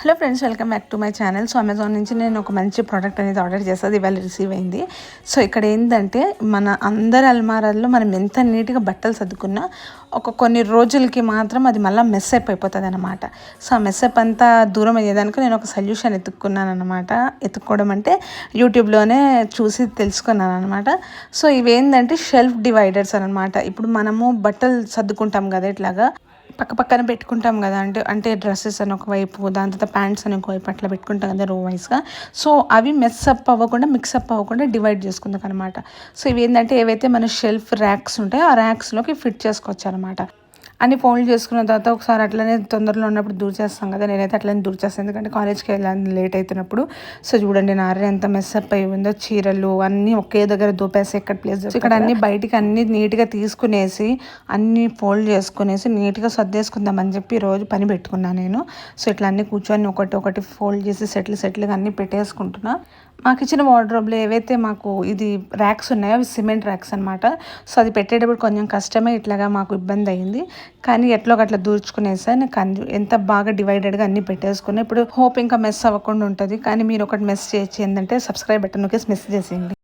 Hello friends, welcome back to my channel. So Amazon నుంచి నేను ఒక మంచి ప్రోడక్ట్ అనేది ఆర్డర్ చేసేది ఇవాళ రిసీవ్ అయింది. సో ఇక్కడ ఏంటంటే మన అందరి అల్మారాల్లో మనం ఎంత నీట్గా బట్టలు సర్దుకున్నా కొన్ని రోజులకి మాత్రం అది మళ్ళీ మెస్ అప్ అయిపోతుంది అనమాట. సో ఆ మెస్ అప్ అంతా దూరం అయ్యేదానికి నేను ఒక సొల్యూషన్ ఎత్తుక్కున్నాను అనమాట. ఎత్తుక్కోవడం అంటే యూట్యూబ్లోనే చూసి తెలుసుకున్నాను అనమాట. సో ఇవేంటంటే షెల్ఫ్ డివైడర్స్ అనమాట. ఇప్పుడు మనము బట్టలు సర్దుకుంటాం కదా, ఇట్లాగా పక్క పక్కన పెట్టుకుంటాం కదా, అంటే డ్రెస్సెస్ అని ఒకవైపు, దాని తర్వాత ప్యాంట్స్ అని ఒకవైపు అట్లా పెట్టుకుంటాం కదా రో వైస్గా. సో అవి మెస్అప్ అవ్వకుండా, మిక్సప్ అవ్వకుండా డివైడ్ చేసుకుందాం అనమాట. సో ఇవి ఏంటంటే ఏవైతే మన షెల్ఫ్ ర్యాక్స్ ఉంటాయో ఆ ర్యాక్స్లోకి ఫిట్ చేసుకోవచ్చు అనమాట. అన్ని ఫోల్డ్ చేసుకున్న తర్వాత ఒకసారి అట్లనే తొందరలో ఉన్నప్పుడు దూర్ చేస్తాం కదా, నేనైతే అట్లనే దూర్ చేస్తాను ఎందుకంటే కాలేజ్కి వెళ్ళాను లేట్ అవుతున్నప్పుడు. సో చూడండి నా ఎంత మెస్అప్ అయి ఉందో, చీరలు అన్నీ ఒకే దగ్గర దూపేసి ఎక్కడ ప్లేస్ ఇక్కడ అన్ని బయటికి అన్ని నీట్గా తీసుకునేసి అన్ని ఫోల్డ్ చేసుకునేసి నీట్గా సర్దేసుకుందామని చెప్పి రోజు పని పెట్టుకున్నాను నేను. సో ఇట్లా అన్ని కూర్చొని ఒకటి ఫోల్డ్ చేసి సెట్లుగా అన్ని పెట్టేసుకుంటున్నా. మాకు ఇచ్చిన వార్డ్రోబ్లో ఏవైతే మాకు ఇది ర్యాక్స్ ఉన్నాయో అవి సిమెంట్ ర్యాక్స్ అనమాట. సో అది పెట్టేటప్పుడు కొంచెం కష్టమే, ఇట్లాగా మాకు ఇబ్బంది అయింది. కానీ ఎట్లో అట్లా దూర్చుకునేసా. నాకు ఎంత బాగా డివైడెడ్గా అన్ని పెట్టేసుకున్నా. ఇప్పుడు హోప్ ఇంకా మెస్ అవ్వకుండా ఉంటుంది. కానీ మీరు ఒకటి మెస్ చేయొచ్చు, ఏంటంటే సబ్స్క్రైబ్ బటన్ నొక్కేసి మెస్ చేసేయండి.